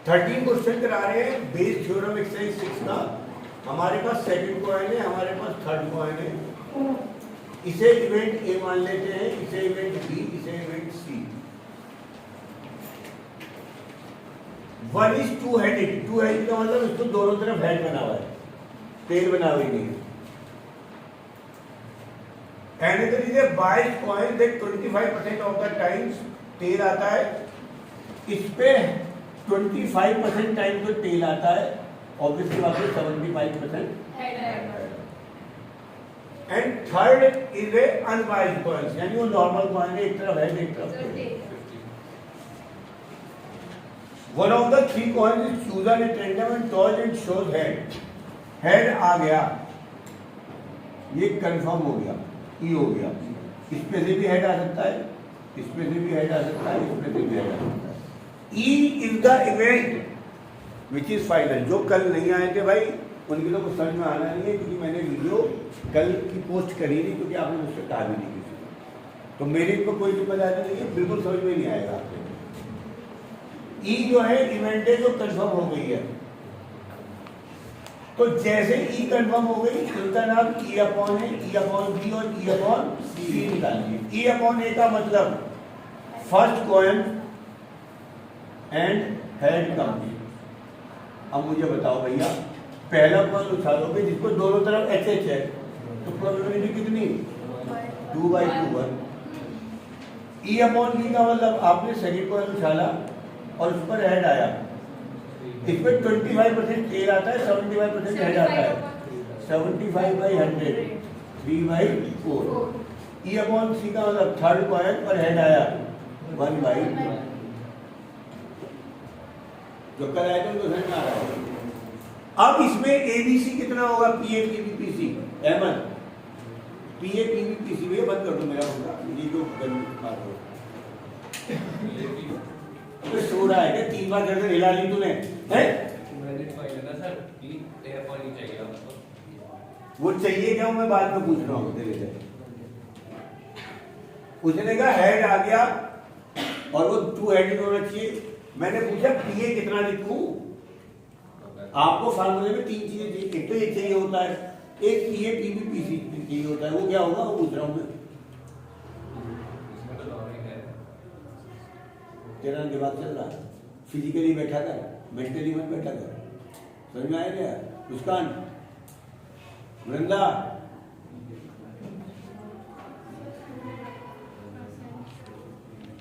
13 question करा रहे हैं बेस थ्योरम एक्सरसाइज 6 का। हमारे पास सेकंड कॉइन है, हमारे पास थर्ड कॉइन है। इसे इवेंट ए मान लेते हैं, इसे इवेंट बी, इसे इवेंट सी। 1:2 हेडेड। 2 हेडेड का मतलब इसको दोनों तरफ हेड बना हुआ है, टेल बना हुई नहीं है। Another is a biased coin that 25% of the times tell आता है। इस पे 25% टाइम तो टेल आता है, ऑब्वियसली बात है 75% and third is a unbiased coin, यानी वो नॉर्मल कॉइन है, एक तरफ हेड एक तरफ tail. One of the three coins is chosen at random and toss and shows head. Head आ गया, ये कंफर्म हो गया, ई हो गया। इस पे से भी हेड आ सकता है, इस पे से भी हेड आ सकता है, इस पे से भी हेड आ सकता है। E is the event which is final. जो कल नहीं आए थे भाई उनके तो कुछ समझ में आना नहीं है, क्योंकि मैंने वीडियो कल की पोस्ट करी नहीं, क्योंकि आपने मुझसे कहा भी नहीं किसी को, तो मेरी इनको कोई जिम्मेदारी नहीं है, बिल्कुल समझ में नहीं आएगा आपको। ई जो है इवेंट है जो कंफर्म हो गई है, तो जैसे ई कंफर्म हो गई इनका नाम ई अपॉन है, ई अपॉन बी और ई अपॉन सी निकालिए। ई अपॉन ए का मतलब first coin and head complete. अब मुझे बताओ भैया, पहला कॉइन उछालोगे जिसको दोनों तरफ एच एच है, तो प्रोबेबिलिटी कितनी? 2/2 1। ई अपॉन बी का मतलब आपने सेकंड कॉइन उछाला और उस पर हेड आया, इसमें 25% टेल आता है, 75% हेड आता है। 75/100 3/4। ई अपॉन सी का मतलब थर्ड कॉइन पर हेड आया 1/2। जो कल आया था उनको समझ में आ रहा है। अब इसमें एबीसी कितना होगा? पीए पीबीपीसी अहमद, पीए पीबीपीसी भी बंद कर दो मेरा होगा, ये जो मार दो तो सो रहा है क्या? 3 बार करके हिला ली तूने है? वो चाहिए क्या? मैं बाद में पूछ रहा हूँ तेरे से। उसने कहा हेड आ गया और वो 2 हेड होना चाहिए। मैंने पूछा पीए कितना लिखूं? आपको फार्मूले में 3 चीजें चाहिए, एक तो ये चाहिए होता है, एक पीए पीबीपीसी चाहिए होता है। वो क्या होगा वो पूछ रहा हूँ मैं। तेरा दिमाग चल रहा है, फिजिकली बैठा कर, मेंटली मत बैठा कर। समझ में आया क्या? मुस्कान, वृंदा,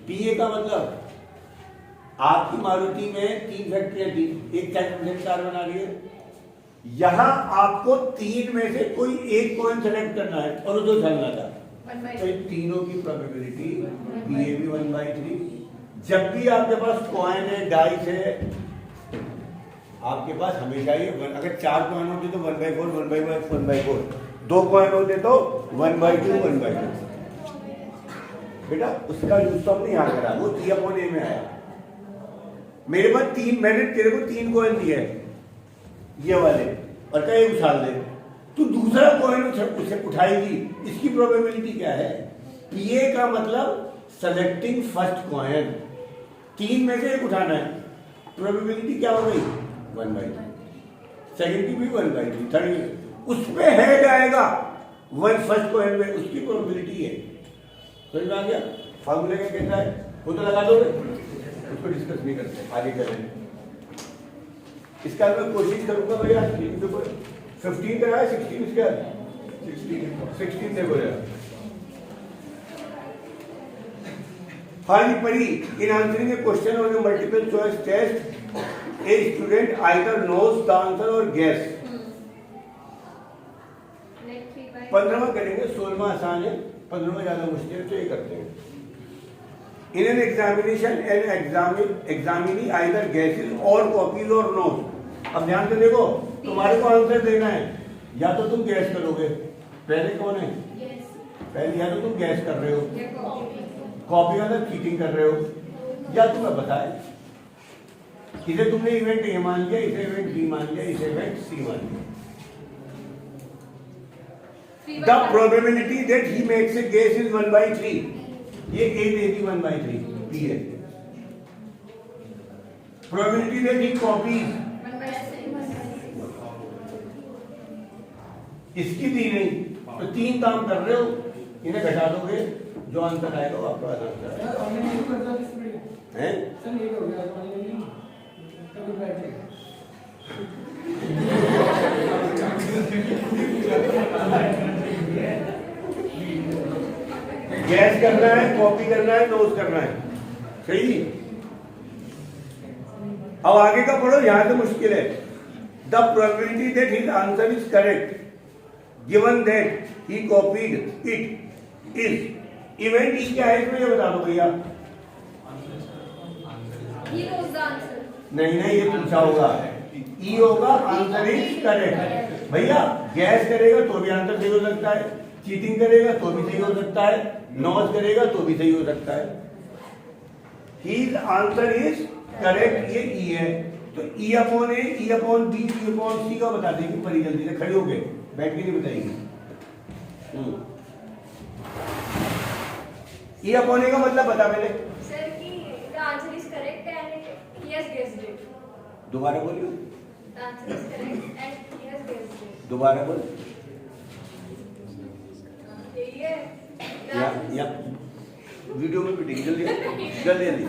पीए का मतलब आपकी मारुति में 3 फैक्ट्रियां थी, एक 4% कार बना रही है। यहां आपको 3 में से कोई एक कॉइन सेलेक्ट करना है और उसे उछालना था, तो इन तीनों की प्रोबेबिलिटी पीए भी 1/3। जब भी आपके पास कॉइन है, डाइस है, आपके पास हमेशा ही अगर 4 कॉइन होते तो 1/4 1/4 1/4, 2 कॉइन होते तो 1/2 1/2। बेटा उसका यूज तो हमने यहाँ करा, वो ई अपॉन ए में आया। मेरे पास 3, मैंने तेरे को 3 कॉइन दिए ये वाले और कहे उछाल दे, तू दूसरा कॉइन उसे उठाएगी, इसकी प्रोबेबिलिटी क्या है? पीए का मतलब सेलेक्टिंग फर्स्ट कॉइन, 3 में से एक उठाना है, प्रोबेबिलिटी क्या हो गई? 1/3। सेकंड की भी 1/3, थर्ड उस पे हेड आएगा, वन फर्स्ट कॉइन में, उसकी प्रोबेबिलिटी है। समझ में आ गया? फार्मूले का कहता है वो तो लगा दो, उसको डिस्कस नहीं करते, आगे करेंगे। इसका मैं कोशिश करूंगा भैया 15 कराया 16 इसका 16 देखो यार। हाँ जी पढ़ी। In answering a question on a multiple choice test a student either knows the answer or guess. 15वां करेंगे, 16वां आसान है, 15वां ज्यादा मुश्किल है, तो ये करते हैं। In an examination, an examinee either guesses or copies or knows. अब ध्यान से देखो, तुम्हारे को आंसर देना है, या तो तुम गैस करोगे, पहले कौन है? पहले या तो तुम गैस कर रहे हो, कॉपी मतलब चीटिंग कर रहे हो, या तुम्हें बताए इसे तुमने इवेंट ए मान लिया, इसे इवेंट बी मान लिया, इसे इवेंट सी मान लिया। The probability that he makes a guess is 1/3। ये ए दे दी 1/3 पी है। प्रोबेबिलिटी दे थी कॉपी, इसकी दी नहीं, तो 3 काम कर रहे हो, इन्हें घटा दोगे, जो आंसर आएगा वो आपका आंसर है। गैस करना है, कॉपी करना है, नोट करना है, सही। अब आगे का पढ़ो, यहां से मुश्किल है। The probability that his answer is correct given that he copied it is, event E क्या है इसमें ये बता दो भैया। नहीं नहीं, ये पूछा होगा, ई होगा आंसर इज करेक्ट। भैया गैस करेगा तो भी आंसर सही हो सकता है, चीटिंग करेगा तो भी सही हो सकता है, नॉज करेगा तो भी सही हो सकता है। हीज आंसर इज करेक्ट, ये ई है, तो E upon A, E upon B, E upon C का बता देंगे परी, जल्दी से खड़े हो गए, बैठ के नहीं बताएंगे। ई अपॉन ए का मतलब बता पहले सर कि the answer is correct and he has guessed it. दोबारा बोलियो, the answer is correct and he has guessed it. दोबारा बोल। यही है या वीडियो में पिटेगी, जल्दी जल्दी जल्दी।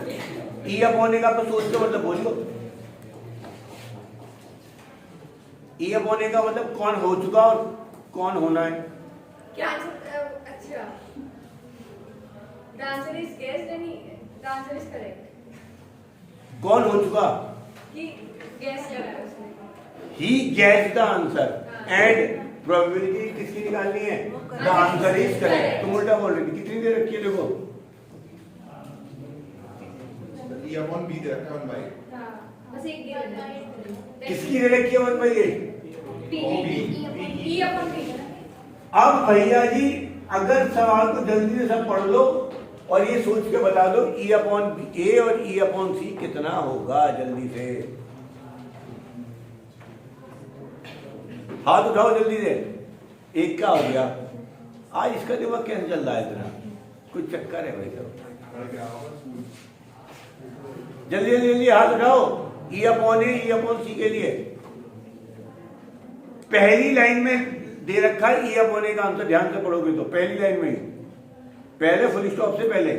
ई अपॉन ए का तो सोच के मतलब बोलियो। ई अपॉन ए का मतलब कौन हो चुका और कौन होना है। क्या आंसर? अच्छा, the answer is guessed and the answer is correct. कौन हो चुका? कि गेस किया है उसने। He guessed the answer and probability किसकी निकालनी है? The answer is correct. तुम उल्टा बोल रहे थे, कितनी देर रखी है देखो। E upon B दे रखा है 1 by 8। हां, बस एक गिवन है। किसकी दे रखी है 1/8? E upon B. अब भैया जी अगर सवाल को जल्दी से सब पढ़ लो और ये सोच के बता दो ई अपॉन ए और ई अपॉन सी कितना होगा, जल्दी से हाथ उठाओ जल्दी से। एक का हो गया। आज इसका दिमाग कैसे चल रहा है इतना, कुछ चक्कर है भाई साहब। जल्दी जल्दी जल्दी हाथ उठाओ। ई अपॉन ए, ई अपॉन सी के लिए पहली लाइन में दे रखा है ई अपॉन ए का आंसर, ध्यान से पढ़ोगे तो पहली लाइन में ही, पहले फुल स्टॉप से पहले।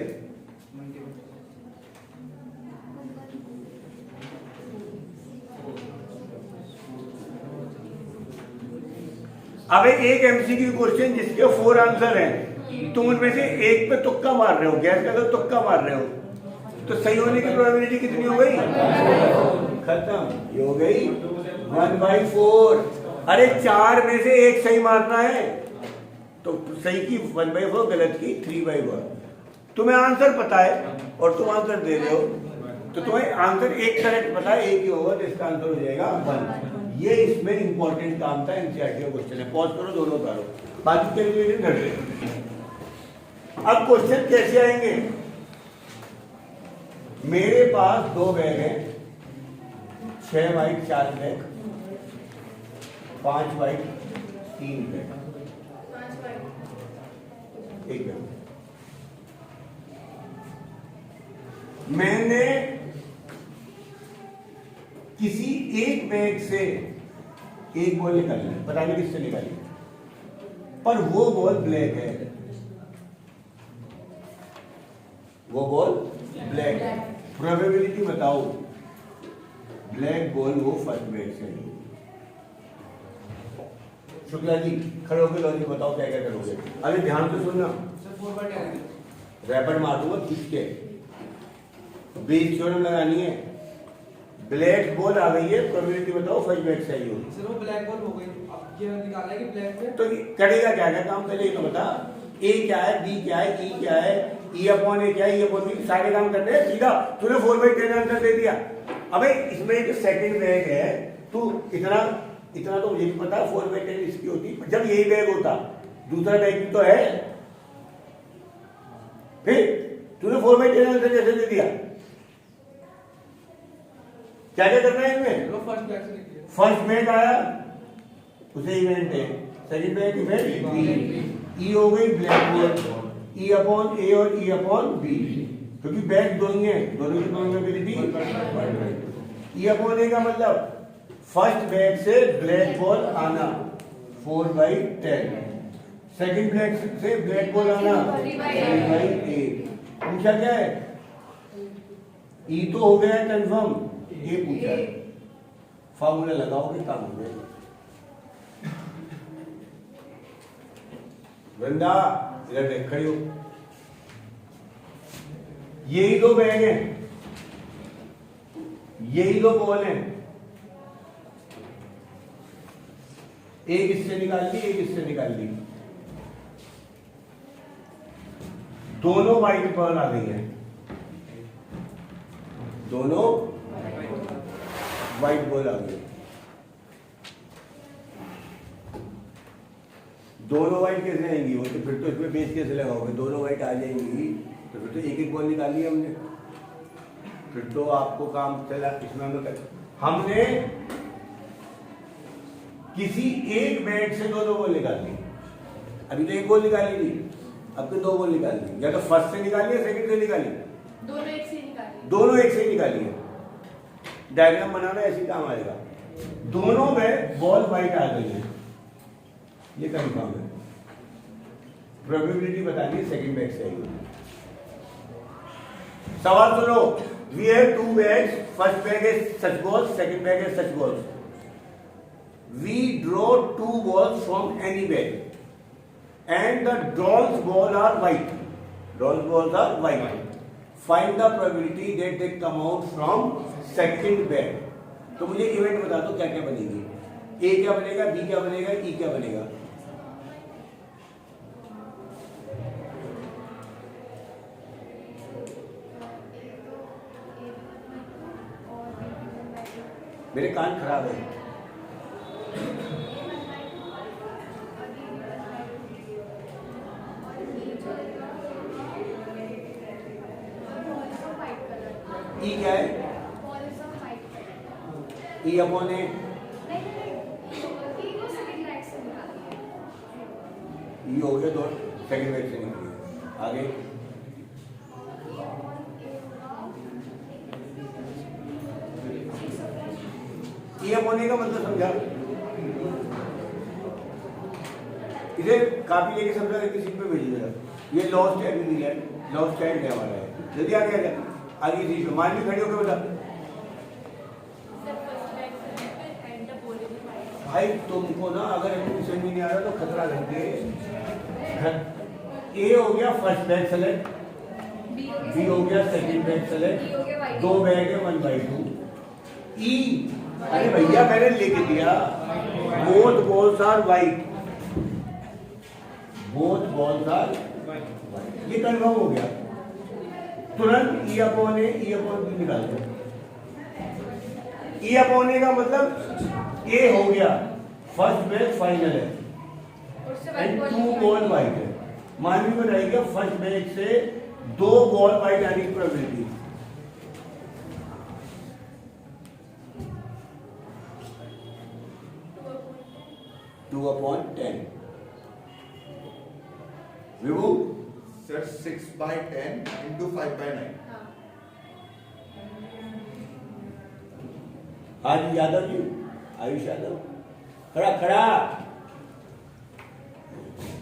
अब एक एमसीक्यू क्वेश्चन जिसके 4 आंसर हैं, तुम उनमें से एक पे तुक्का मार रहे हो, गैस का तो तुक्का मार रहे हो, तो सही होने की प्रोबेबिलिटी कितनी हो गई? खत्म, ये हो गई 1/4। अरे 4 में से एक सही मारना है, तो सही की 1/4, गलत की 3/4। तुम्हें आंसर पता है और तुम आंसर दे रहे हो, तो तुम्हें आंसर एक करेक्ट पता है, एक ही होगा, तो इसका आंसर हो जाएगा 1। ये इसमें इंपॉर्टेंट काम था, एनसीईआरटी का क्वेश्चन है। पॉज करो, दोनों उतारो, बाकी कैलकुलेशन कर ले। अब क्वेश्चन कैसे आएंगे? मेरे पास 2 बैग हैं, 6 वाइट 4 ब्लैक, 5 वाइट 3 ब्लैक, 5 बार। एक बैग। मैंने किसी एक बैग से एक बॉल निकाली, पता नहीं किससे निकाली, पर वो बॉल ब्लैक है, वो बॉल ब्लैक है। प्रोबेबिलिटी बताओ ब्लैक बॉल वो फर्स्ट बैग से। शुक्ला जी खड़े होकर लॉजिक बताओ क्या क्या करोगे। अरे ध्यान से सुनना, रैपर मार दूंगा खींच के, बेस थ्योरम लगानी है। ब्लैक बॉल आ गई है, प्रोबेबिलिटी बताओ फर्स्ट बैग से आई होगी। सर वो ब्लैक बॉल हो गई, अब ये निकाला है कि ब्लैक पे तो करेगा क्या क्या काम, पहले ये तो बता। ए क्या है, बी क्या है, ई क्या है, ई अपॉन ए क्या है, ई अपॉन बी, सारे काम करने हैं सीधा। तूने 4/10 आंसर दे दिया। अबे इसमें जो सेकंड बैग है, तू इतना इतना तो मुझे भी पता है 4/10 इसकी होती, जब यही बैग होता, दूसरा बैग भी तो है, फिर तूने 4/10 आंसर कैसे दे दिया? क्या क्या करना है इसमें? वो फर्स्ट ब्लैक से लिखिए। फर्स्ट बैग आया उसे इवेंट है, सेकंड बैग इवेंट बी, ई हो गई ब्लैक बॉल, ई अपॉन ए और ई अपॉन बी, क्योंकि बैग दो ही है, दोनों की प्रोबेबिलिटी। ई अपॉन ए का मतलब फर्स्ट बैग से ब्लैक बॉल आना 4/10, सेकंड बैग से ब्लैक बॉल आना 3/8। पूछा क्या है? ई तो हो गया कंफर्म, ये पूछा है। फॉर्मूला लगाओगे काम हो गया। वृंदा इधर देख खड़ी हो। यही दो बैग हैं, यही दो बॉल हैं, एक इससे निकाल ली, एक इससे निकाल ली, दोनों वाइट बॉल आ गई हैं, दोनों वाइट बॉल आ गई। दोनों वाइट कैसे आएंगी? वो तो फिर तो इसमें बेस कैसे लगाओगे? दोनों वाइट आ जाएंगी तो फिर तो एक एक बॉल निकाल लिया हमने, फिर तो आपको काम चला। इसमें हमने किसी एक बैट से दो बॉल निकाल ली। अभी तो एक बॉल निकाली थी, अब तो दो बॉल निकाल ली। या तो फर्स्ट से निकाली या सेकंड से निकाली, दोनों एक से निकाली, दोनों एक से निकाली है। डायग्राम बनाना ऐसी काम आएगा। दोनों में बॉल वाइट आ गई है, ये कंफर्म है। प्रोबेबिलिटी बतानी है सेकंड बैग से आएगी। सवाल सुनो। We have two bags, first bag is such ball, second bag is such ball. We draw two balls from any bag and the drawns ball are white, drawns balls are white. Find the probability that they come out from second bag. तो मुझे event बता दो क्या क्या बनेगी। ए क्या बनेगा, B क्या बनेगा, ई क्या बनेगा? मेरे कान खराब है। ई क्या है? ई अपॉन ए, ई हो गया, दो सेकंड बैग से निकली। आगे ई अपॉन ए का मतलब समझा? इसे कापी लेके समझा के किसी पे भेज देगा। ये लॉस्ट है, अभी नहीं है, लॉस्ट है हमारा है। जल्दी आगे आ जा, आगे सीट पे मान भी खड़ी होकर बता। भाई तुमको ना अगर समझ में नहीं आ रहा तो खतरा करके ए हो गया फर्स्ट बैग सेलेक्ट, बी हो गया सेकंड बैग सेलेक्ट, दो बैग है 1/2। ई अरे भैया मैंने लिख दिया both balls are white, both balls are white, ये कंफर्म हो गया। तुरंत E upon A, E upon B निकाल दो। ई अपॉन ए का मतलब ए हो गया फर्स्ट बैग फाइनल है एंड टू बॉल वाइट है। मान भी बताइएगा फर्स्ट बैग से दो बॉल वाइट आने की प्रोबेबिलिटी 2/10। विभू Sir, 6/10 into 5/9. आज यादव जी, आयुष यादव, खड़ा खड़ा।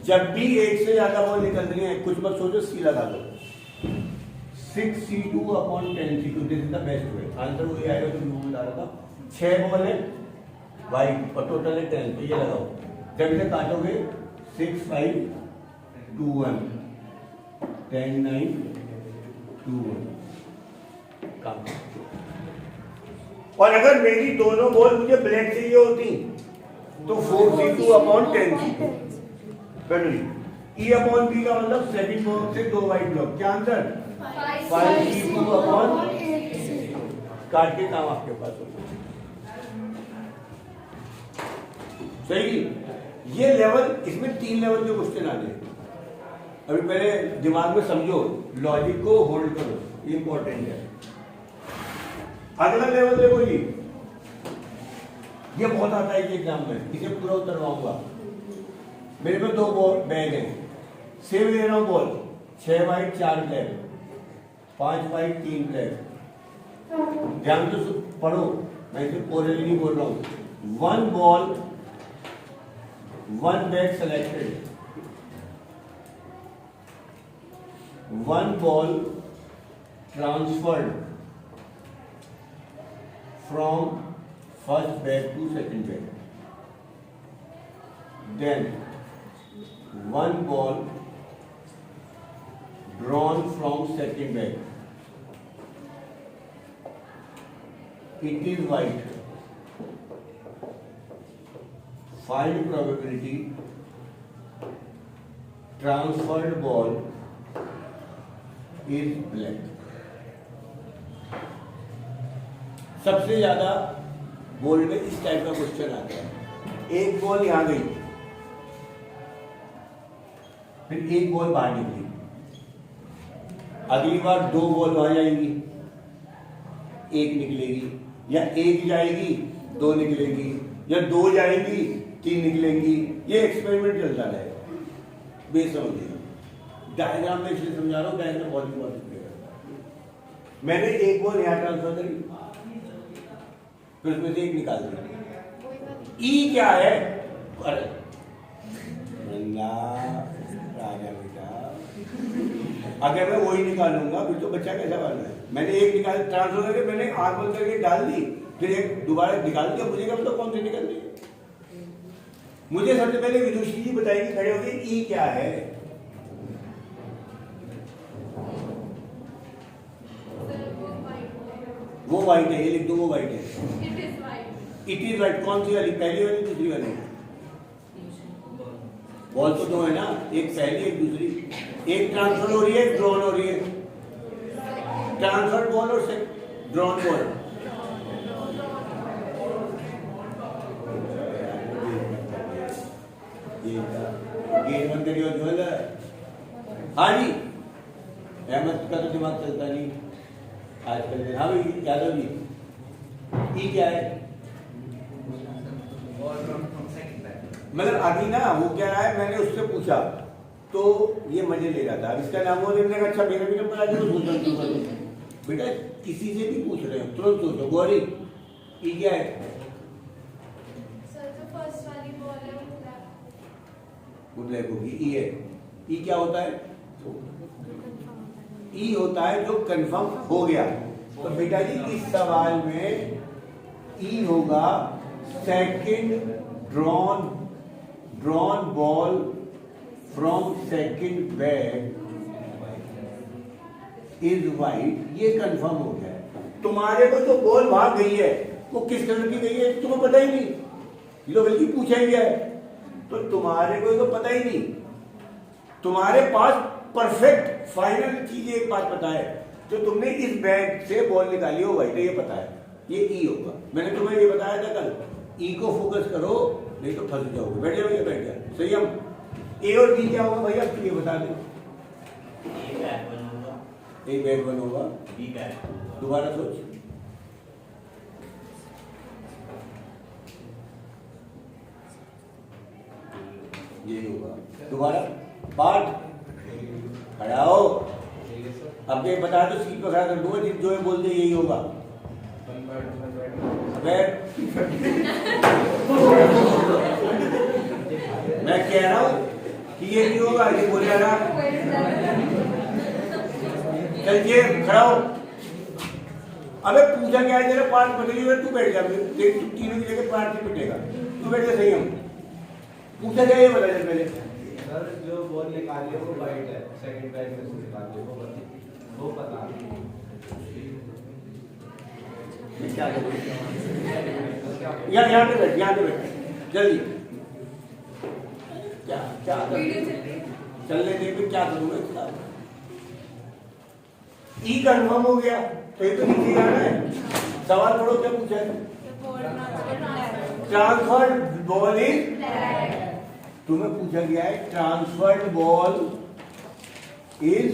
जब भी एक से ज्यादा बॉल निकल रही है कुछ मत सोचो, सी लगा दो। 6C2/10C2, this is the best way. Answer वही आएगा जो मैं बता रहा था। 6 बॉल है वाइट और टोटल है 10, तो ये लगाओ। जब इसे काटोगे 6 5 2 1 10 9 2 1 काम। और अगर मेरी दोनों बॉल मुझे ब्लैक चाहिए होती तो 4C2/10C2 ई अपॉन बी का मतलब सेकंड ब्लॉक से दो वाइट ब्लॉक। क्या आंसर? 5C2/, काट के काम आपके पास होगा। सही। ये लेवल, इसमें 3 लेवल के क्वेश्चन आ गए। अभी पहले दिमाग में समझो, लॉजिक को होल्ड करो, ये इंपॉर्टेंट है। अगला लेवल देखो जी, ये बहुत आता है कि एग्जाम में, इसे पूरा उतरवाऊंगा। मेरे पे 2 बॉल बैग है, सेव ले रहा हूं ball, 6 white 4 black, 5 white 3 black. ध्यान तो पढ़ो, मैं सिर्फ ओरली नहीं बोल रहा हूँ। One ball, one bat selected, one ball transferred from first bat to second bat, then one ball drawn from second bag, it is white. Find probability transferred ball is black. सबसे ज्यादा board में इस type का question आता है। एक ball यहां गई, फिर एक बॉल बाहर निकली, अगली बार दो बॉल वहां जाएंगी, एक निकलेगी, या एक जाएगी दो निकलेगी, या दो जाएंगी तीन निकलेंगी। ये एक्सपेरिमेंट चलता रहेगा, बेसमझिएगा। डायग्राम में इसलिए समझा रहा हूँ, डायग्राम बहुत इंपॉर्टेंट है। मैंने एक बॉल यहाँ ट्रांसफर करी, फिर उसमें से एक निकाल दी। ई क्या है? अरे राजा बेटा, अगर मैं वही निकालूंगा फिर तो बच्चा कैसा बनना है? मैंने एक निकाल ट्रांसफर करके मैंने आग बंद करके डाल दी, फिर एक दोबारा निकाल दिया, मुझे क्या मतलब कौन सी निकल रही है? मुझे सबसे पहले विदुषी जी बताएंगे खड़े होंगे ई क्या है। वो व्हाइट है, ये लिख दो, वो व्हाइट है। It is white. It is white. कौन सी वाली? पहली वाली दूसरी वाली? बॉल तो दो है ना, एक पहली एक दूसरी। एक ट्रांसफर हो रही है, एक ड्रॉन हो रही है। ट्रांसफर बॉल और ड्रॉन बॉल। गेट बंद करिए और जो है। हाँ जी, अहमद का तो दिमाग चलता नहीं आजकल। हाँ भाई यादव जी, ई क्या है? मतलब अभी ना वो क्या रहा है, मैंने उससे पूछा तो ये मजे ले रहा था। अब इसका नाम हो देखने का, अच्छा मेरा भी नंबर आ गया। बेटा किसी से भी पूछ रहे हो तुरंत सोचो। गौरी ई क्या है? सर जो फर्स्ट वाली बॉल है वो ब्लैक होगी। ई है। ई क्या होता है? ई होता है जो कंफर्म हो गया। तो बेटा जी इस सवाल में ई होगा second drawn ball from second bag is white. ये कंफर्म हो गया है। तुम्हारे को जो बॉल वहां गई है वो किस कलर की गई है तुम्हें पता ही नहीं, ये तो बल्कि पूछा ही गया है। तो तुम्हारे को तो पता ही नहीं। तुम्हारे पास परफेक्ट फाइनल चीज एक बात पता है, जो तुमने इस बैग से बॉल निकाली हो वाइट है, ये पता है, ये ई होगा। मैंने तुम्हें ये बताया था कल, ई को फोकस करो नहीं तो फंस जाओगे। बैठ जाओ भैया, बैठ जाओ। सही। हम ए और बी क्या होगा भैया ये बता दो। ए बैग वन होगा, बी बैग। दोबारा सोच, यही होगा। दोबारा पाठ खड़ा हो। अब ये बता दो, सीट पर खड़ा कर दूंगा, जो है बोल दे यही होगा। मैं कह रहा हूं कि ये नहीं होगा, ये बोल रहा। चलिए खड़ा हो। अबे पूछा क्या है तेरा? पार्ट बदली हुई, तू बैठ जा। तीनों की जगह पार्ट से पिटेगा, तू बैठ जा। सही। हम पूछा क्या ये बता दे पहले। सर जो बॉल निकाली है वो वाइट है, सेकंड बैग में से निकाली है वो पता क्या करूं? यहाँ पे बैठ, यहाँ पे बैठ जल्दी। क्या क्या चलने दे, फिर क्या करूंगा इसका? ई कंफर्म हो गया तो ये तो नीचे आना है। सवाल पढ़ो, क्या पूछा है? ट्रांसफर्ड बॉल इज, तुम्हें पूछा गया है ट्रांसफर्ड बॉल इज।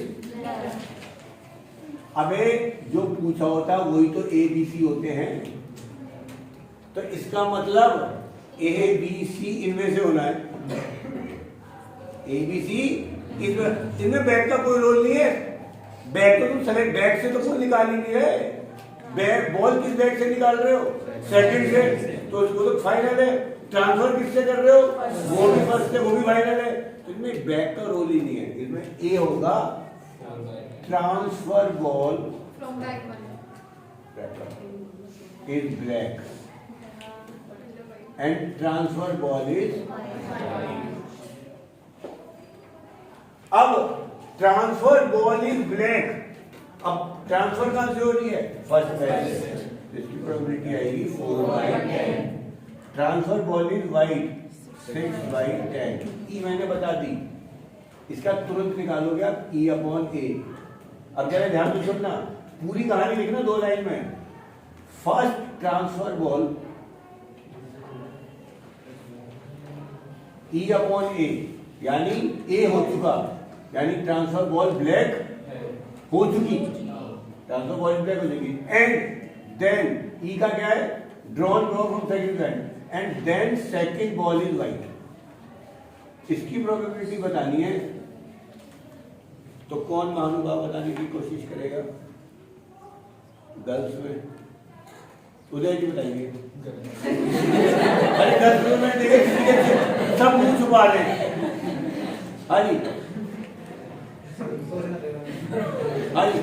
अबे जो पूछा होता है वही तो ए बी सी होते हैं, तो इसका मतलब ए बी सी इनमें से होना है। ए बी सी इनमें बैग का कोई रोल नहीं है। बैग तो तुम सेलेक्ट, बैग से तो कोई निकाल ही नहीं है। बॉल किस बैग से निकाल रहे हो? सेकंड से, तो उसको तो फाइनल है। ट्रांसफर किससे कर रहे हो? वो भी फर्स्ट से, वो भी फाइनल है। तो इसमें बैग का रोल ही नहीं है, इसमें ए होगा transfer ball From back one. is black and transfer ball is अब ट्रांसफर बॉल इज ब्लैक। अब ट्रांसफर कहां से हो रही है? फर्स्ट बैग से। इसकी प्रोबेबिलिटी आएगी 4/10। Transfer ball is white 6/10। ई मैंने बता दी, इसका तुरंत निकालोगे आप E/A। अब जरा ध्यान से सुनना, पूरी कहानी लिखना 2 लाइन में। फर्स्ट ट्रांसफर बॉल E/A, यानी ए हो चुका, यानी ट्रांसफर बॉल ब्लैक हो चुकी, ट्रांसफर बॉल ब्लैक हो चुकी। एंड देन ई का क्या है? Drawn from second band, and then second ball is white. इसकी प्रोबेबिलिटी बतानी है, तो कौन महानुभाव बताने की कोशिश करेगा? गर्ल्स में उदय जी बताएंगे। अरे 10 मिनट देखिए, सब मुंह छुपा रहे हैं। हाँ जी, हाँ जी,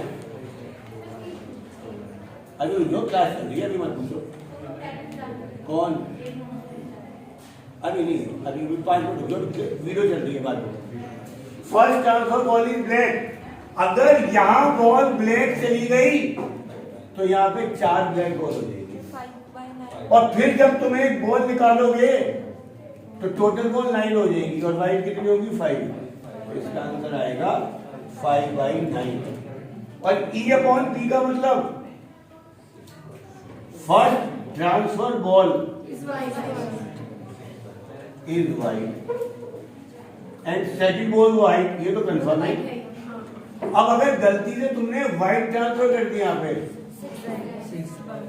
अभी जो क्लास चल रही है अभी मत पूछो कौन। अभी नहीं, अभी 5 मिनट जो वीडियो चल रही है बाद में। First transfer ball is black. अगर यहां बॉल ब्लैक चली गई तो यहाँ पे 4 ब्लैक बॉल हो जाएगी, और फिर जब तुम एक बॉल निकालोगे तो टोटल बॉल 9 हो जाएगी, और वाइट कितनी होगी? 5। तो इसका आंसर आएगा 5/9। और E/P का मतलब first transfer ball Is white. Is white and second ball white, ये तो कंफर्म है। अब अगर गलती से तुमने वाइट ट्रांसफर कर दिया यहाँ पे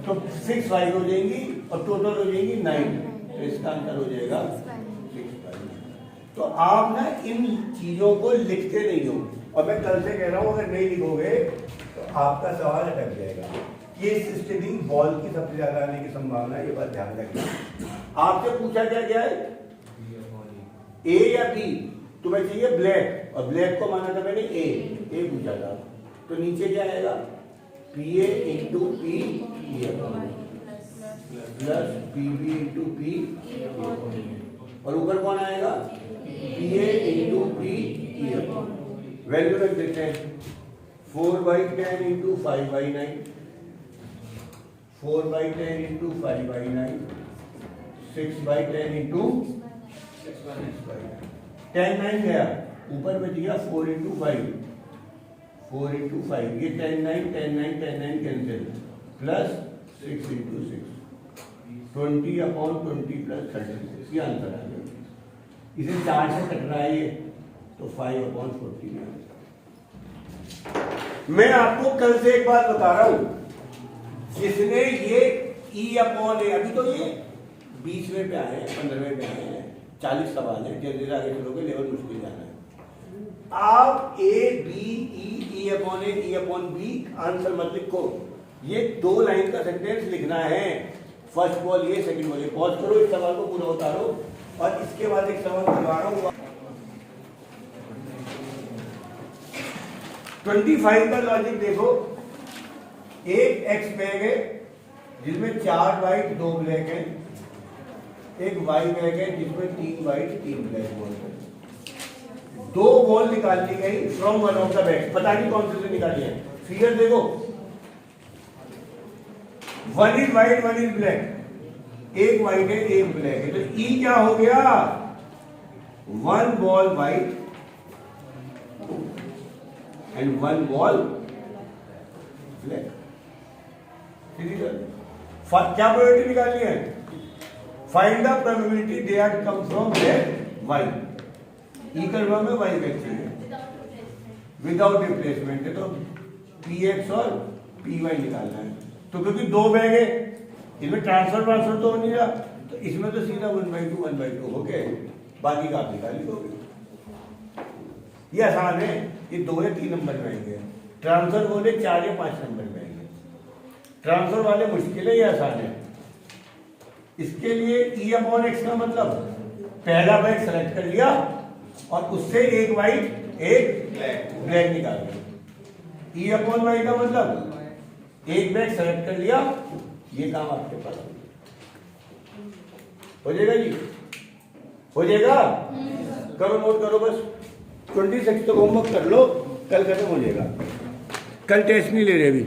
तो 6 वाइट हो जाएंगी और टोटल हो जाएगी 9। तो इसका आंसर हो जाएगा 6/9। तो आप ना इन चीजों को लिखते नहीं हो, और मैं कल से कह रहा हूं अगर नहीं लिखोगे तो आपका सवाल अटक जाएगा। ये सिस्टमिक बॉल की सबसे ज्यादा आने की संभावना है, ये बात ध्यान रखना। आपसे पूछा क्या गया है? ए या बी? तुम्हें चाहिए ब्लैक, और ब्लैक को माना था मैंने ए पूछा था। तो नीचे क्या आएगा? PA into P plus PB into P, और ऊपर कौन आएगा? PA into P. वैल्यू रख देते हैं 4/10 इंटू 5/9, 4/10 इंटू 5/9, 6/10 इंटू 6/9। 10 9 गया, ऊपर बच गया 4 इंटू 5, 4 इंटू 5, ये 10 9 10 9 10 9 कैंसिल, प्लस 6 इंटू 6, 20/20 प्लस 36। ये आंसर आ गया। इसे 4 से कटराइए तो 5/40 में। मैं आपको कल से एक बात बता रहा हूं, जिसने ये E/A, अभी तो ये 20वें पे आए हैं, 15वें पे आए हैं, 40 सवाल है, जल्दी आगे चलोगे लेवल मुश्किल जाना है। आप E/B आंसर मत लिखो, ये 2 लाइन का सेंटेंस लिखना है। फर्स्ट बॉल ये, सेकंड बॉल ये। पॉज करो, इस सवाल को पूरा उतारो, और इसके बाद एक सवाल करवा रहा हूं। 25 का लॉजिक देखो। एक एक्स बैग है जिसमें 4 वाइट 2 ब्लैक है, एक वाई बैग है जिसमें 3 वाइट 3 ब्लैक बॉल है। 2 बॉल निकाल ली गई from one of the bag, पता नहीं कौन से निकाली है। फिगर देखो, 1 इज वाइट 1 इज ब्लैक, एक वाइट है एक ब्लैक है, तो ई क्या हो गया? 1 ball white and 1 ball black. क्या प्रोबेबिलिटी निकालनी है? Find the probability they are come from black white. ई करवा में वाई बैक चाहिए विदाउट रिप्लेसमेंट है, तो PX और PY निकालना है। तो क्योंकि 2 बैग है, इसमें ट्रांसफर तो हो नहीं रहा, तो इसमें तो सीधा 1/2 1/2 हो गए, बाकी का आप निकाल लोगे। ये आसान है, ये 2 या 3 नंबर में आएंगे। ट्रांसफर बोले 4 या 5 नंबर में आएंगे। ट्रांसफर वाले मुश्किल है या आसान है? इसके लिए E/X का मतलब पहला बैग सेलेक्ट कर लिया और उससे एक व्हाइट एक ब्लैक निकाल दिया। E/Y का मतलब एक बैग सेलेक्ट कर लिया, ये काम आपके पास हो जाएगा जी, हो जाएगा। करो, नोट करो, बस 26 तक होमवर्क कर लो, कल खत्म हो जाएगा। कल टेस्ट नहीं ले रहे अभी।